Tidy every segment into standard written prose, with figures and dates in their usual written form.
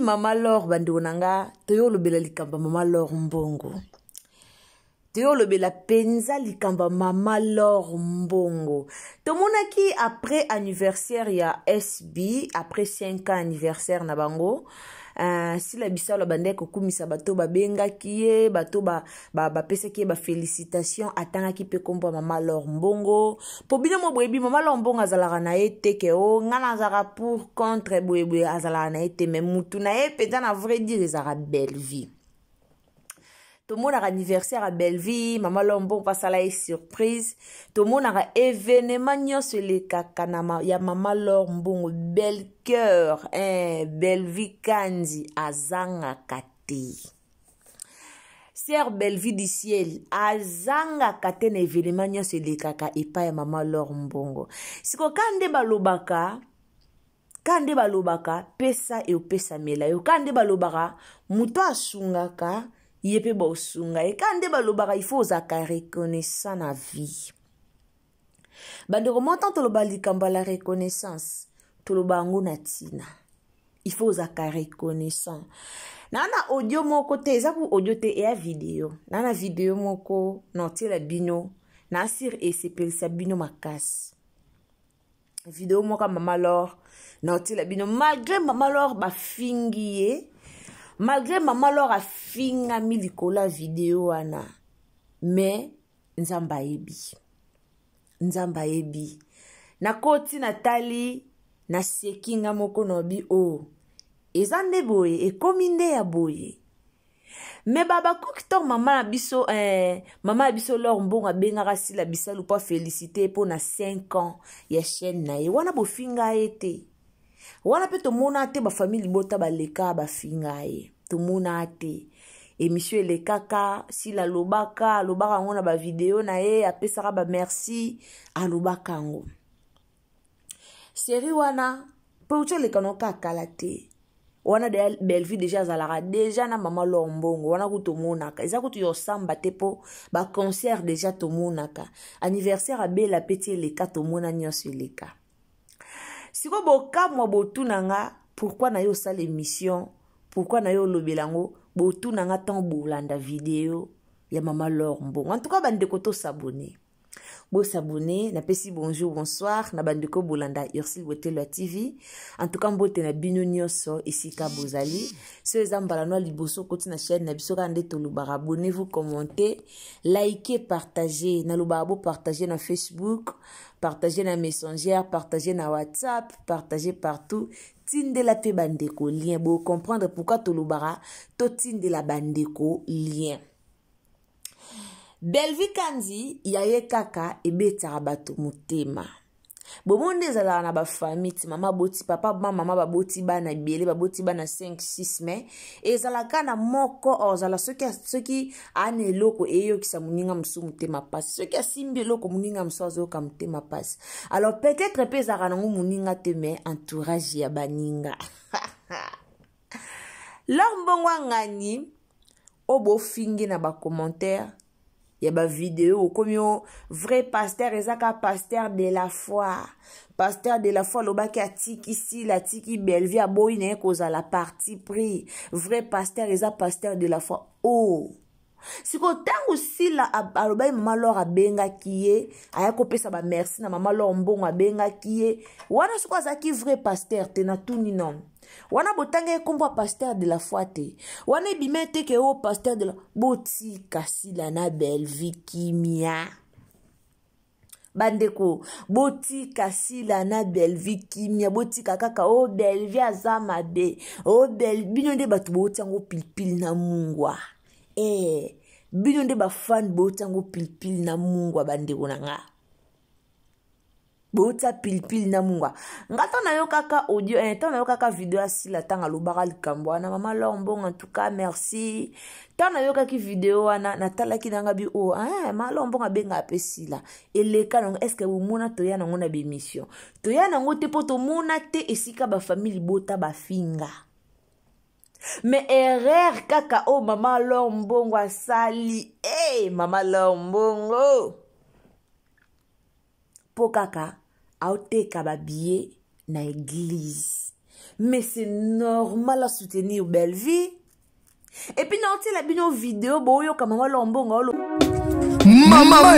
Mama Laure bandonanga toyo lobela likamba Mama Laure Mbongo. Toyo lobela penza likamba Mama Laure Mbongo. Tomona ki après anniversaire ya SB, après 5 ans anniversaire na bango, si la bisalo bande ko kumisa bato babenga kiye bato ba pesa ki ba félicitations atanga ki pe kombo Mama Laure Mbongo po bino mo boyebi Mama Laure Mbongo azalaka na ete ke o ngana azaka pour contre boyeboye azalaka na ete mais mutu na ye peta na vrai dire ezaka belle vie. Tout le monde a anniversaire à Belleville, Mama Laure Mbongo passe à la surprise. Tout le monde a événement nyos le kakanama ya Mama Laure Mbongo bel cœur, Belleville Kandi azanga kate. Sœur Belleville du ciel azanga kate na événement nyos le kaka epa ya Mama Laure Mbongo. Siko kande balobaka pesa e pesa mela yo kande balobaka muto asungaka yepe ba osunga e kande balobaka il faut zaka reconnaissant na vie bande remontant to loba likamba la reconnaissance to loba ngona tina il faut zaka reconnaissant nana audio moko te za ku audio te e video nana video moko non ti la bino na sir e sepelisa bino makasi video moko Mama Laure non ti la bino malgré Mama Laure ba fingiye. Malgré Mama Laure a finga milikola vidéo ana, mais nzamba ebi. Na koti Natali na sekinga moko nobi o. Ezande boye e kominde ya boye. Mais baba kokito mama biso Laure Mbongo benga si la bisalu pa féliciter pour na 5 ans ya chaîne na ye. Wana bo finga ete. Wana pe to mona te ba famille bota ba leka ba fingaye to mona te émission le kaka si la lobaka ngona ba vidéo na ye apesaka ba merci a lobaka ngo série wana pe ucho le kano kala te wana de Belleville déjà zalara déjà na Mama Laure Mbongo wana ku to monaka eza ku to yosamba te po ba concert déjà to monaka anniversaire a bela petit le ka to mona nyonso le ka. Si vous avez botunanga, pourquoi na yo sale émission, pourquoi na yo lobelango, botunanga tant boulanda vidéo, ya Mama Laure Mbongo. En tout cas, bandeko to s'abonner. Bo s'abonner, na pesi bonjour, bonsoir, na bandeko bolanda Ursule Botelwa TV. En tout cas, mbote na bino nyoso, ici ka bozali. Si vous avez balano liboso koti na chaîne, na biso kande to lubara, abonnez-vous, commentez, likez, partagez, na lubara bo partagez na Facebook, partagez na Messenger, partagez na WhatsApp, partagez partout. Tinde la pe bandeko lien, bo comprendre pourquoi to lubara, to tinde la bandeko lien. Belleville Kandi yaye kaka ebetara bato motema. Bomonde zala na ba famille mama boti papa mama ba boti bana biele ba boti bana 5-6 mais ezala kana moko ozala soki ane loko eyo kisa muninga msu motema passe soki asimbi loko muninga msu azoka motema passe. Alors peut-être pezaka nango muninga te mais entourage ya baninga. Laure Mbongo ngani obo fingi na ba commentaire y a ba vidéo comme yo vrai pasteur ezaka pasteur de la foi lobaki atiki ici la tiki Belleville aboyi na koza la partie pris vrai pasteur eza pasteur de la foi oh siko tangu sila alobai Mama Laure abenga kiye ayako pesa ba merci na Mama Laure Mbongo abenga kiye wana siko azaki vrai pasteur te na tuni non wana botange kombo pasteur de la foi te wana bimete ke o pasteur de la boti kasila na Belleville kimia bandeko botika sila na Belvi kimia botika kaka o Belvi azama be o Belvi bino nde batu botango pilipili na mungwa bino nde ba fan botango pilipili na mungwa bandeko nanga bota pilipili na mungwa ngata na yo kaka audio na yo kaka video asila tanga lobaka likambo wana mama Lombongo en tout cas merci tana yo kaka video wana natalaki nanga bi mama Lombongo benga apesila eleka non est-ce que bomona toya nango na bemission toya nango te poto mona te esika ba famille bota ba finga mais erreur kaka mama Lombongo asali mama Lombongo po kaka aoteka ba billet na église mais c'est normal à soutenir Belvi et puis non la bino vidéo boyo kama mama Lombongo Mama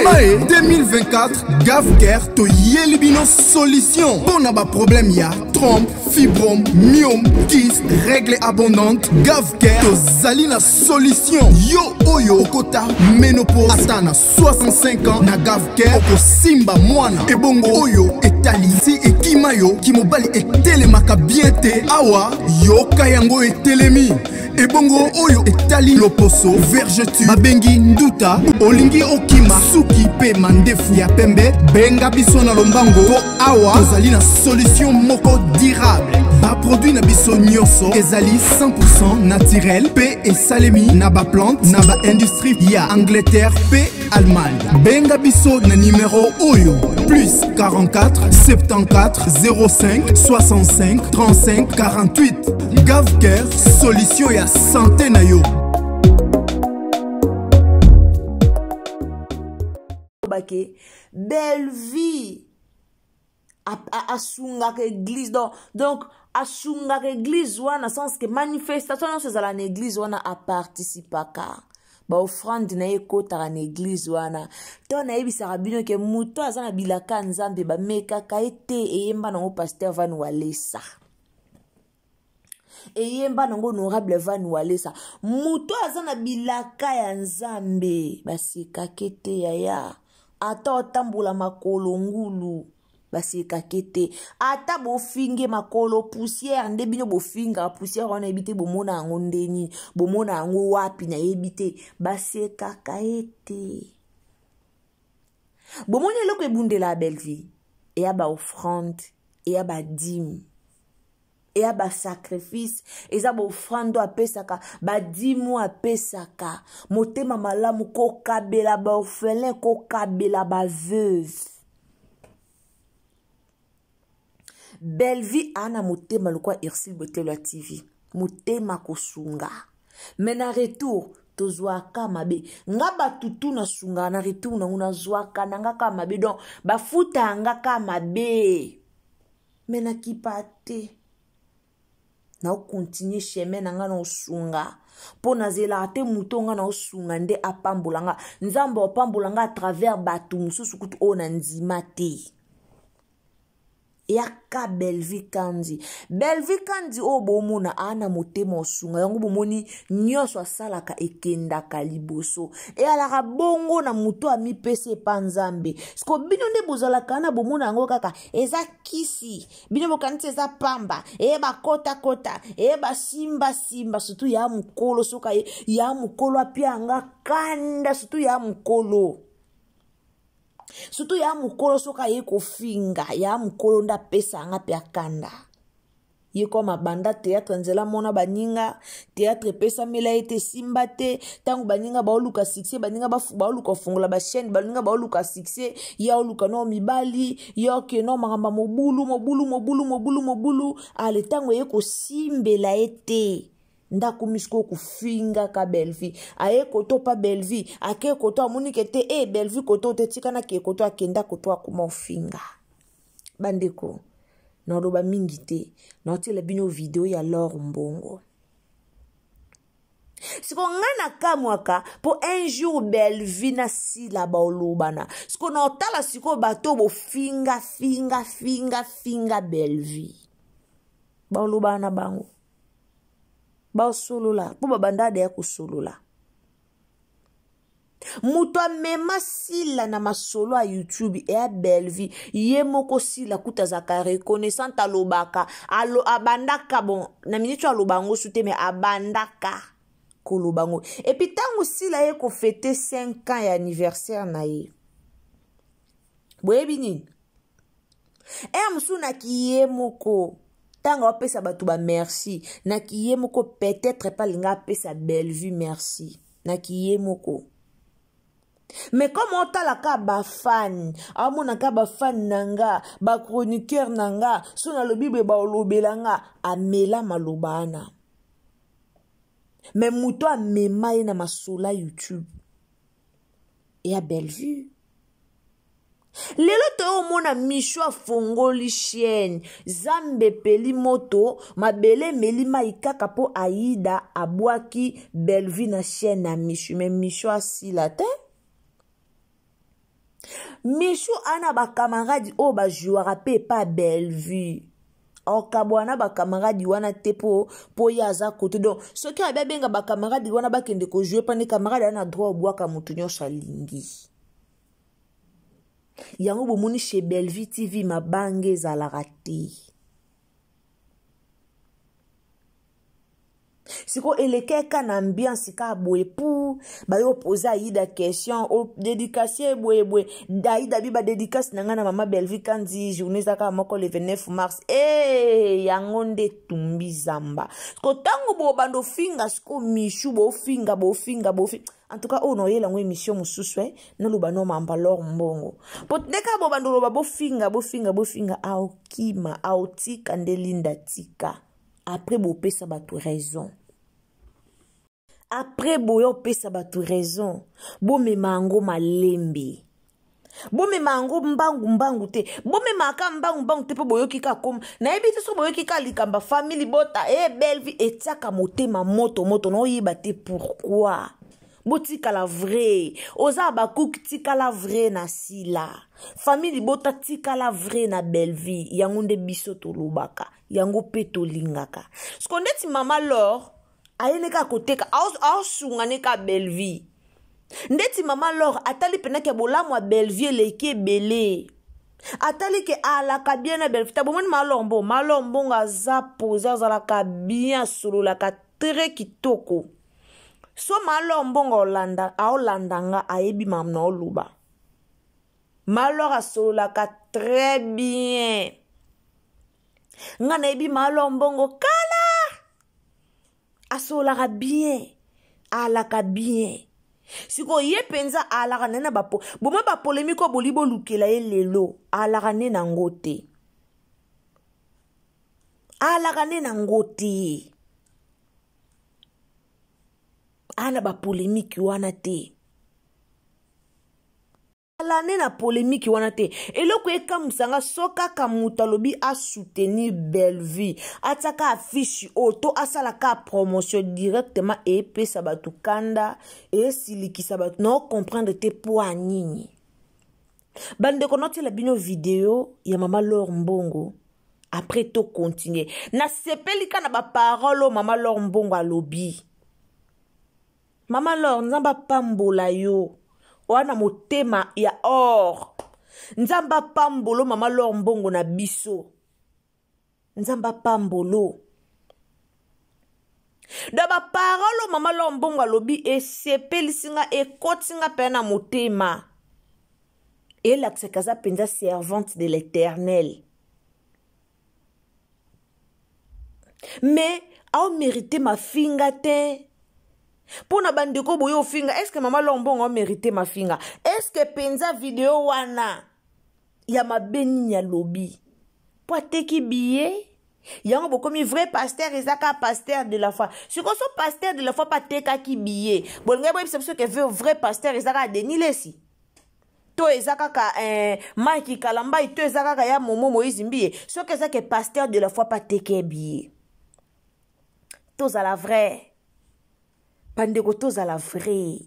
2024 Gavker to yelibino solution. Pour n'a pas problème ya trompe, fibrome, myome, kyste, règle abondante. Gavker to zalina solution. Yo oyo kota ménopause atana 65 ans na Gavker oko simba mwana. Ebongo oyo etali si ekimayo kimobali etelemaka bien te awa yo kayango etelemi. Ebongo oyo etali loposo vergeture babengi nduta olingi okima suki pe mandefu ya pembe benga biso na lombango po awa tozali na solution moko durable ba produit na biso nyonso ezali 100% naturel pe esalemi na ba plante na ba industrie ya Angleterre pe Allemagne benga biso na numéro oyo plus 44 74 05 65 35 48 Gavker solution ya santé na yo Belvi asunga que église donc asunga que église wana sens que manifestation non c'est à l'église wana a participaka ba offrande na ekota na église wana to na ebisaka bino ke muto azana bilaka nzambe ba meka kaete eyemba na pasteur Van Walesa eyemba nango honorable Van Walesa muto azana bilaka ya nzambe basika kete yaya ata otambula makolo ngulu basika kete ata bofinge makolo poussière nde bino bofinga poussière wana ebite bomona yango ndeni bomona yango wapi na ebite basika kaete bomoni eloko ebundela Belvi eya ba offrande eya ba dîme eya ba sacrifice eza ba offrande apesaka ba dîme apesaka motema malamu ko kabela ba orphelin ko kabela ba veuve Belvi ana motema lokwa Irsil Botelo TV motema kosunga mais na retour tozwaka mabe nga batutu na sunga na retour na nguna zwaka nanga ka mabe donc bafuta nga ka mabe mais na kipate na continuer chemin nanga na osunga po na zela te mutonga na osunga nde apambulanga nzambo opambulanga à travers batu mususu kutu ona nzima te yaka Belvi Kandi bomona ana motema osunga yango bomoni nyonso asalaka ekendaka liboso e alaka bongo na muto ami pese panzambe sko bino nde bozalaka na bomona yango kaka eza kisi bino bokanisi eza pamba e bakota e basimba surtout ya mukolo soka ya mukolo apianga kanda surtout ya mukolo surtout ya mukolo soka ye kofinga ya mukolo nda pesa anga pe akanda ye koma banda théâtre nzela mona baninga théâtre pesa mela ete simba te tangu baninga baoluka succès baninga baoluka fongola ba chaîne baninga baoluka succès ya oluka no mibali ya ke no magamba mobulu ale tangu ye ko simbela ete ndako misko kufinga ka Belvi aye koto pa Belvi ake koto amoni kete Belvi koto te tikana ke koto akenda koto akuma ofinga bandeko noroba mingi te notela bino video ya Laure Mbongo siko ngana kamwaka po un jour Belvi na sila baolubana siko notala siko bato bo finga Belvi baolubana bango ba solola po babanda de ya kusolula Mutu amema sila na masolo a YouTube e a Bellevue ye moko sila kuta zaka reconnaissant alobaka abandaka bon na minute alobango sute me abandaka kolobango et puis tango sila ye ko fêter 5 ans ya anniversaire na ye boyebi nini musu na kiye moko tango apesa batu ba merci na kiye moko peut-être pas linga apesa Bellevue merci na kiye moko. Mais comme on t'a la ka ba fan, amona ka ba fan nanga, ba chroniqueur nanga, sona le bible ba olobelanga, amela malobana. Mais muto amema na masola YouTube. Et à Bellevue. Lelo to mona misho afongoli chienne, zambe peli moto, mabele melima ikaka po aida abwaki Bellevue na chienne na misho, mais misho asila te. Michou ana ba camarade o ba jouera pe pa Bellevue. O kabwana ba camarade wana te po yaza kote donc ce qui a benga ba camarade wana ba kende ko jouer pa ne camarade ana droit obwaka mutu nyonso alingi. Yango bomoni chez Bellevue TV mabange ezalaka te. Siko elekeka na ambiance ka boye pour ba yo poser aida question o dédicace boye daida biba dédicace nanga na mama Bellevue kandi journée zaka moko le 29 mars yango nde tumbi zamba ko tango bo bando finga siko mishu bo finga en tout cas on oye lango émission mususu na lo bano mamba lor mbongo pot neka bo bando lo bo finga aokima aotika ndelinda tika. Après bo pesa batu raison. Après bo yo pesa batu raison. Bo me mango malembe. Bo me mango mbangu te. Bo me maka mbangu te po boyo kika kom. Na ebiti so boyo kika likamba family bota Bellevue etiaka motema moto no yiba te pourquoi. Botika la vraie. Oza bakouk tika la vraie na sila. Famille bota tika la vraie na Bellevue. Yango nde biso to lobaka. Yango peto lingaka. Skondeti mama lor. Ayene ka koteka. Aosunga ne ka Bellevue. Ndeti mama lor. Atali penake bola mwa Bellevue leke bele. Atali ke alaka bien na Bellevue. Tabomoni malombo nga zapo. Zazalaka bien solo laka très kitoko. So malo mbongo olandanga aebi mamna oluba. Malo rasolaka très bien. Nga na ebi malo mbongo kala. Asolaka bien. Alaka bien. Siko ye penza alaka nena bapo. Boma ba polémique bolibo lukela lelo. Alaka nena ngote. Alaka nena ngote. Ana ba polémique wana te. Ala nena polémique wana te. Eloko eka musanga soka kamuta lobi a soutenir Bellevue. Ataka affiche auto asala ka promotion directement et pesa batu kanda et silikisa batu no comprendre te poa nini. Bande konoti la bino video ya mama Lor Mbongo. Après to continuer. Na sepelika na ba parole mama Lor Mbongo alobi. Mama Lor, nzamba pambola yo. Wana motema ya or. Nzamba pambolo mama Lor Mbongo na biso. Nzamba pambolo. Daba parolo mama Lor Mbongo alobi e sepeli singa e kotinga pena motema. Et l'accès penza servante de l'Éternel. Mais a mérité ma finga te. Pour na bandeko boyo finga, est-ce que mama Lor Mbongo a mérité ma finga? Est-ce que penza vidéo wana ya ma beni ya lobby? Pour teki billet? Yango bokomi vrai pasteur ezaka pasteur de la foi. Si ko so pasteur de la foi pa teka ki billet. Bon ngebo c'est que vrai pasteur ezaka denilesi. To ezaka ka Mike Kalamba to ezaka ka ya Momo Moïse Mbiye. So que ça que pasteur de la foi pa teke billet. Tous à la vraie. Pandeko tous à la vraie.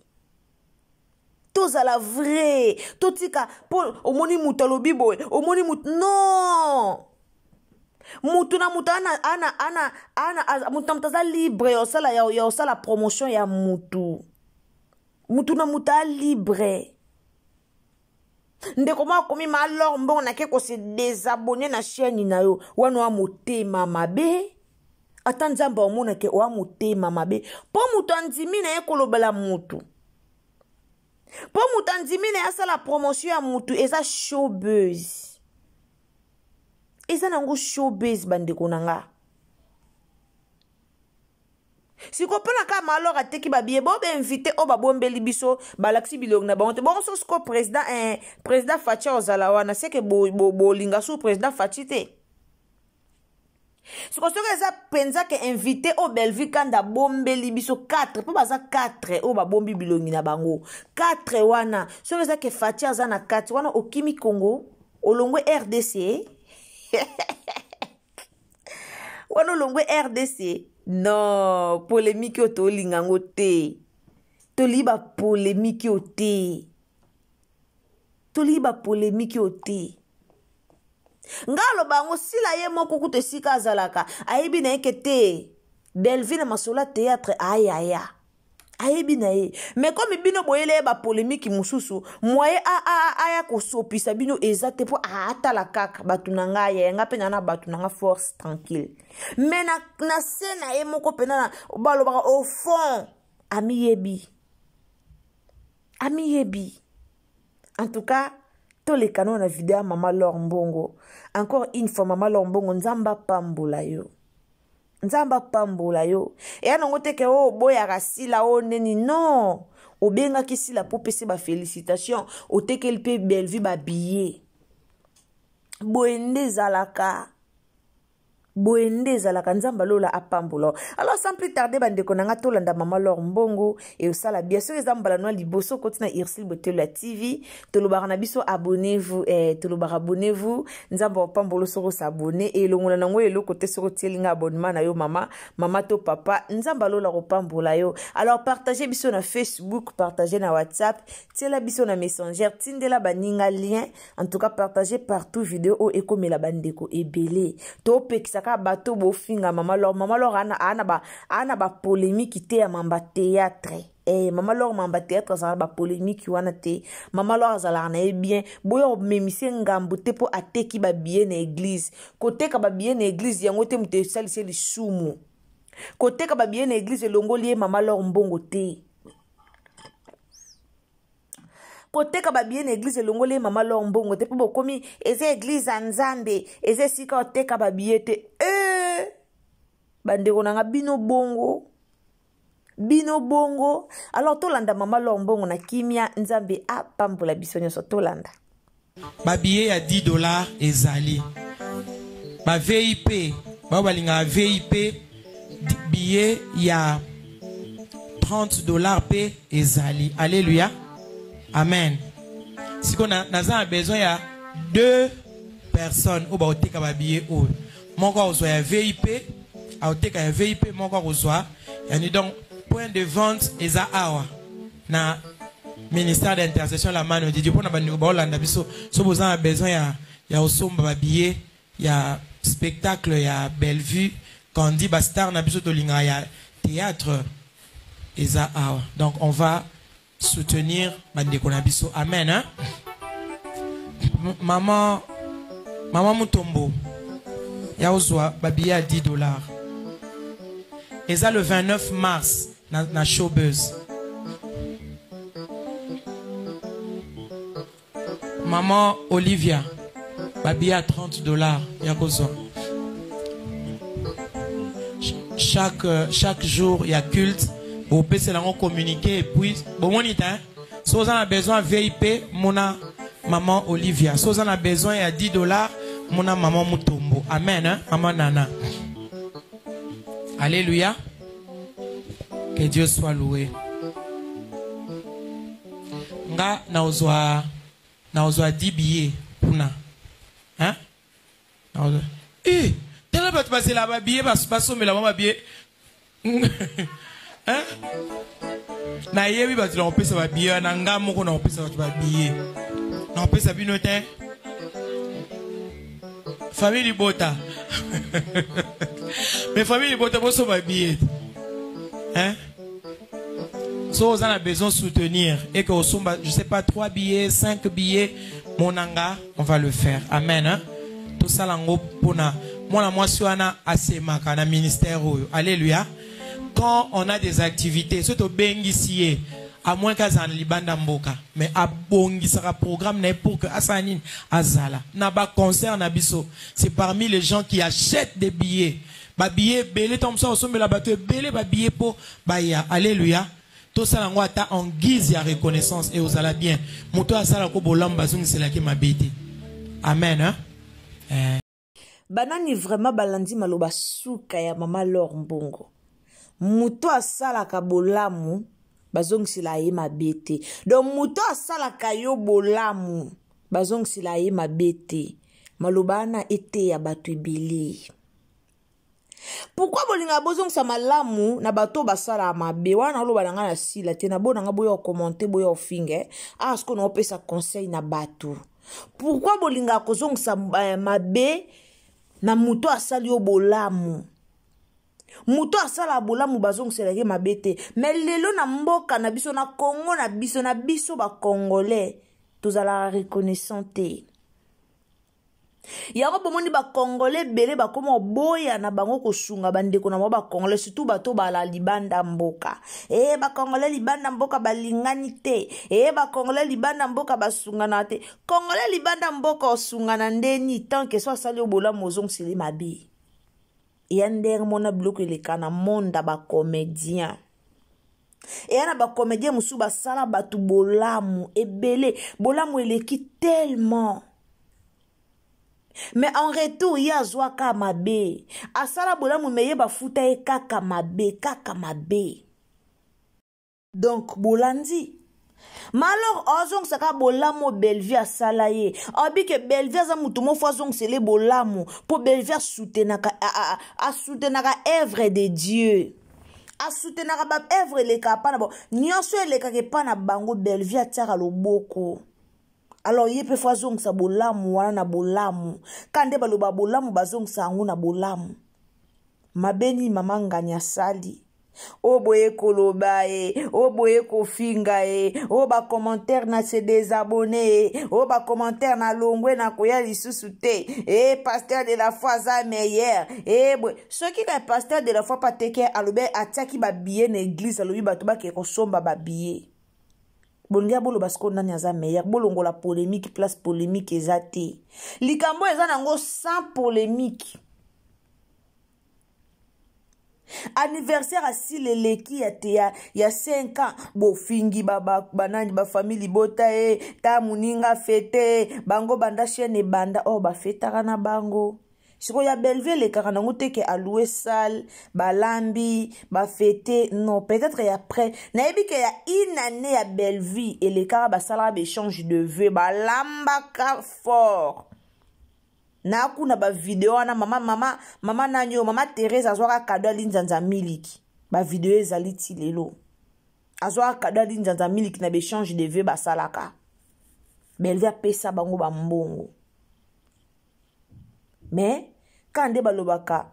Tous à la vraie. Totika pour omoni mutalobi boy. Omoni mut non. Mutuna mutana ana mutamtaza libre ya osala promotion ya mutu. Mutuna muta libre. Ndeko mwa komi ma alors mbongo na ke ko se désabonner na chaîne na yo. Wano wa motema mabe. Ata nzamba omona ke wa motema mabe. Po mutu andimi na ye kolobela mutu. Po mutu andimi na ya la promotion ya mutu eza showbiz. Eza nango showbiz bandeko nanga. Si kopona ka malo ateki babie bo be invité o babombeli biso balaksi bilong na bango te bon so ko président Fachi ozala wana c'est que bo linga sou président Fachi te. Si ko soka eza penza ke invité o Bellevue kanda bombeli biso 4 po baza 4 o babombi bilongi na bango 4 wana so eza ke Fachi azana 4 wana okimi Congo olongwe RDC wana olongwe RDC. Non, polémique au lingango te. Toliba polémique au te. Toliba polémique au te. Ngalo bango sila ye moko kute sika azalaka. Ayebi na yeke te. Bellevue na masola théâtre aya. Ayebi na ye. Mais comme bino boyele ba polémique mususu, moye aya ko sopisa bino ezate po ata la kaka batunanga ya nga pena na batunanga force tranquille. Mais na sena e moko pena na balobaka au fond ami yebi. En tout cas, tous les canons na vidéo Maman Laure Mbongo. Encore une fois Maman Laure Mbongo nzamba pambola yo. Nzamba pambola yo. Et anongo teke o boya rasila o neni non. O benga kisi la popese ba félicitations. O teke lpe Bellevue ba billet. Boende zalaka. Boende zalaka nzamba lola apambola. Alors sans plus tarder bande konanga tolanda Maman Laure Mbongo et osala bien sûr ezambala no liboso kotina Irsil Botelo TV tolobara na biso abonnez-vous tolobara abonnez-vous nzamba opambolo soko s'abonner et longola nango elo côté soko tielinga abonnement na yo mama to papa nzamba lola opambola yo. Alors partagez biso na Facebook, partagez na WhatsApp, tiela biso na Messenger, tindela baninga lien. En tout cas partagez partout vidéo o ekomela bandeko ebele. To pekisaka bato bofinga Maman Laure ana ba polémique te ya mamba théâtre. Maman Laure mamba théâtre ça ba polémique wana te. Maman Laure zala na bien boyo memise ngambo te po ateki ba bien na église. Côté ka ba bien na église yango te mute salise li sumu. Côté ka ba bien na église longoli Maman Laure Mbongo te. Côté ka ba bien église longoli Maman Laure Mbongo te po komi eze église anzambe eze sika te ka ba biete bande konanga bino bongo alors tolanda Maman Laure Mbongo na kimia nzambe apambola biso nyonso tolanda ba billet ya $10 ezali ba VIP ba balinga VIP billet ya $30 pe ezali. Alléluia. Amen. Si on a besoin, il y a 2 personnes au bas de ba billet ou mon corps soit VIP, à un VIP, mon corps soit. Et donc point de vente est à Awa. Na ministère d'intercession la mano dit pour na bani ba Hollande biso so besoin il y a aussi ba billet, il y a spectacle, il y a Bellevue quand on dit ba star na biso to linga ya théâtre est à Awa. Donc on va soutenir Bandeko Nabiso. Amen. Hein? Maman Mutombo. Yaozwa babiya à $10. Et ça le 29 mars na showbuzz. Maman Olivia. Babiya à $30. Yakozwa. Chaque jour il y a culte. Vous pouvez se communiquer et puis, bon, on est, hein. Si vous avez besoin de VIP, mon maman Olivia. Si vous avez besoin de $10, mon maman Mutombo. Amen, hein, maman Nana. Alléluia. Que Dieu soit loué. Nga, na ozwa 10 billets, puna. Hein? T'as pas passé là-bas, billet, parce que mais là-bas, billet. Hein? Na yebi ba tu pesa ba biye na nga moko na pesa ba biye. Na pesa binote. Famille Bota. Mais famille Bota boso ba biye. Hein? So, on a besoin de soutenir. Et que, je sais pas, 3 billets, 5 billets, mon anga, on va le faire. Amen. Hein? Tout ça, l'ango, pona. Moi, je suis à ministère. Alléluia. Quand on a des activités, surtout ici, à moins qu'à Zan Libanda Mboka, mais à Bongi sera programme n'est pour que Asanin Azala. Naba concert Nabiso. C'est parmi les gens qui achètent des billets. Ba billet belé tom ça au sommet la bateau belé ba billet pour baya. Alléluia. Tout ça l'angoata en guise ya reconnaissance et aux ala bien. Moto asala ko bolam bazung c'est là qui m'a bêté. Amen hein. Banani vraiment balandi maloba suka ya mama Laure Mbongo. Muto asala ka bolamu bazong sila ye mabete. Donc muto asala ka yo bolamu bazong sila ye mabete. Malobana ete ya batu ebele. Pourquoi bolinga bozong sa malamu na bato basala mabe wana lo balanga na sila te na bonanga boyo commenter boyo finge ce qu'on a sa conseil na bato. Pourquoi bolinga kozong sa mabe na muto asali yo bolamu? Muto asala bolamu bazong seleke mabete. Mais lelo na mboka na biso na Congo na biso ba Congolais tozala reconnaissante. Yako bomoni ba Congolais bele ba komo boya na bango kosunga bandeko na ba Congolais surtout bato bala libanda mboka. Ba Congolais libanda mboka balingani te. Ba Congolais libanda mboka basungana te. Congolais libanda mboka osungana ndeni tant que soit sali bolamu ozong sele mabe. Yander mona bloqué les kana monda ba comédien. Yana ba comédien musu ba sala batu bolamu ebele bolamu eleki tellement. Mais en retour ya zwa ka mabe. Asala bolamu meye ba futa e kaka mabe. Donc bolandi. Malor ozong saka bolamu Bellevue asala ye. Obi ke Bellevue za mutu mo fazong sele bolamu po Bellevue soutenaka a soutenaka œuvre de Dieu. A soutenaka ba œuvre le kapana bo. Nyonso le ka ke pana bango Bellevue ataka loboko. Alors ye pe fazong sa bolamu wana na bolamu. Kande baloba bolamu bazong sa angu na bolamu. Mabeni mama nganya sali. O boye koloba o boye kofinga o ba commentaire na se désabonner o ba commentaire na longwe na koya lisusu te pasteur de la foi za meilleur boy ce qui est pasteur de la foi pas teke alobe ataki ba billet na église alobi bato ba ke kosomba ba billet bongia bolo basko nani za meilleur bolongo la polémique place polémique ezate likambo eza nango sans polémique. Anniversaire à Sileleki ya 5 ans bo fingi banani ba famille bota ta muninga fete bango banda chaîne banda ba fetaka na bango siko ya Bellevue le karana ngoteke allouer salle balambi ba fete non peut-être ya après na ebike ya une année ya Bellevue et le kara ba sala ba échange de vœux balamba ka fort. Na kuna ba video na mama nanyo mama Thérèse azwaka cadeau linzanza miliki ba video ezali ti lelo azwaka cadeau linzanza miliki na échange de vœux basalaka Bellevue pesa bango ba mbongo. Mais quand de balobaka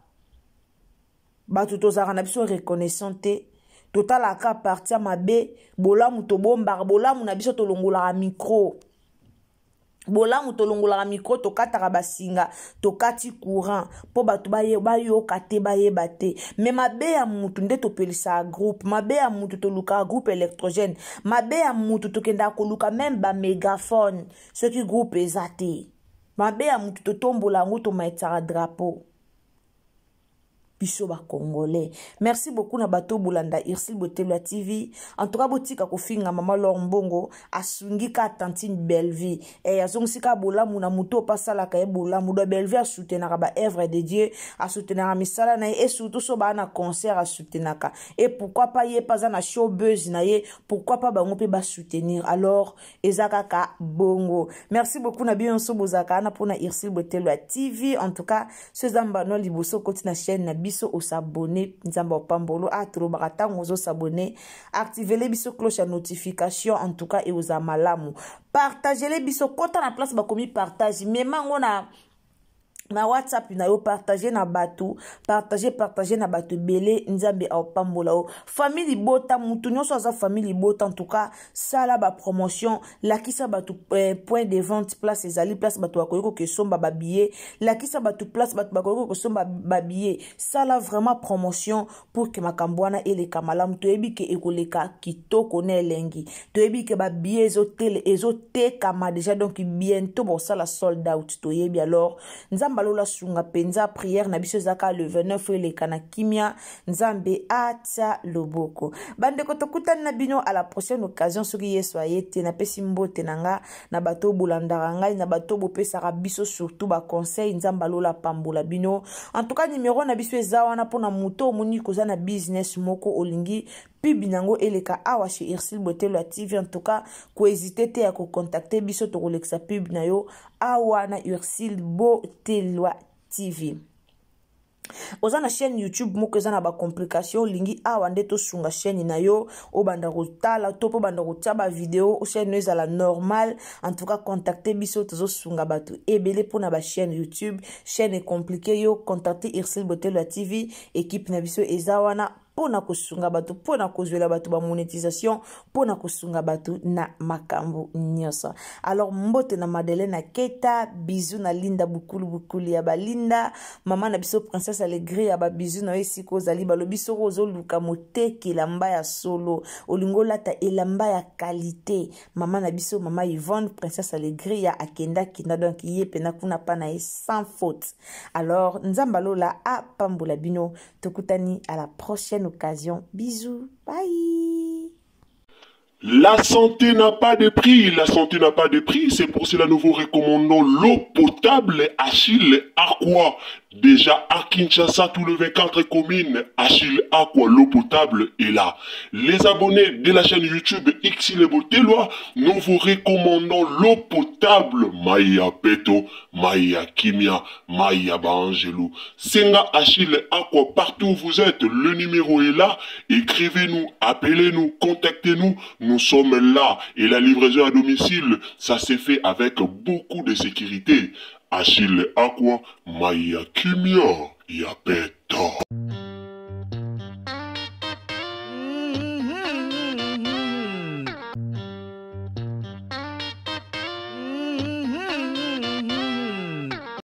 batu tozaka na biso reconnaissante totala ka partir mabe bolamu to bomba bolamu na biso tolongola micro. Bolamu tolongola micro to kataka basinga to kati courant po batu bayo kate baye bate mais mabe ya mutu nde to pelisa groupe mabe ya mutu to luka groupe électrogène mabe ya mutu to kenda ko luka même ba mégaphone ce qui groupe ezate mabe ya mutu to tombola nguto maitara drapeau biso ba Congolais. Merci beaucoup na bato bulanda Irsil Botelwa TV. En tout cas botika kofinga mama Laure Mbongo asungi ka tantine Bellevue azongusika bolamu na muto pasala ka bolamu do Bellevue soutenaka ba œuvre de Dieu a soutenaka misala na et surtout so ba na concert a soutenaka et pourquoi pas ye pas na showbuzz na ye pourquoi pas bango pe ba soutenir alors ezaka ka bongo. Merci beaucoup na bien so bozaka na pona Irsil Botelwa TV. En tout cas ce zamba no liboso koti na chaîne na biso o s'abonner nzamba pambolo atro bakata ngozo s'abonner activer les biso cloche à notification en tout cas et aux amalamu partager les biso kota na place ba komi partage même ngona na WhatsApp na yo partager na batu partager na batu belé nzambe au pambola o famille bota mutu nyonso aza famille bota en tout cas sala ba promotion lakisa batu point de vente place ezali place batu bakoyiko ke somba ba billet lakisa batu place batu bakoyiko ke somba ba billet sala vraiment promotion pour que makambwana ele kamala mutu ebi ke ekoleka kitoko na elengi to ebi ke ba billet ezote kama déjà donc bientôt bon ça la sold out to yebi alors nzambe balola sunga penza prière na biso zaka le 29 eleka na kimia nzambe ata loboko bandeko tokutana na bino à la prochaine occasion soki yesu ayete na pesi mbote nanga na bato bolandaka ngai na bato bopesaka biso surtout ba conseil nzambe balola pambola bino en tout cas numéro na biso eza wana pona muto omoni koza na business moko olingi pibi nango eleka awa chez Irsil Botelo TV en tout cas ko hésiter te ya ko contacter biso to koleksa pub na yo awa na Irsil Botelo TV. Oza na chaîne YouTube moko eza na ba complication lingi awa nde to sunga chaîne na yo o banda kotala to po banda kotia ba vidéo o chaîne eza la normal en tout cas contacter biso tozo sunga batu ebele pona ba chaîne YouTube chaîne est compliqué yo contacter Irsil Botelo TV équipe na biso eza wana pona kosunga batu pona kozwela batu ba monétisation pona kosunga batu na makambo nyoso. Alors mbote na Madeleine na Keta bisous na Linda bukulu ya balinda mama na biso princesse Allegri ya ba bisous na esiko zali balobi soko zo luka moteki lamba ya solo olingola ta elamba ya qualité mama na biso mama Yvonne princesse Allegri ya akenda kinda donc yepe na kuna pana sans faute. Alors nzamba lola a pambola bino tokutani à la prochaine occasion. Bisous. Bye. La santé n'a pas de prix, la santé n'a pas de prix, c'est pour cela nous vous recommandons l'eau potable Achille Aqua. Déjà à Kinshasa, tout le 24 communes, Achille Aqua, l'eau potable est là. Les abonnés de la chaîne YouTube Irsil Botelo, nous vous recommandons l'eau potable Maya Peto, Maya Kimia, Maya Bangelou. Senga Achille Aqua, partout où vous êtes, le numéro est là. Écrivez-nous, appelez-nous, contactez-nous. Nous sommes là et la livraison à domicile, ça s'est fait avec beaucoup de sécurité. Achille Aqua, Maya Kimia, Yapeto.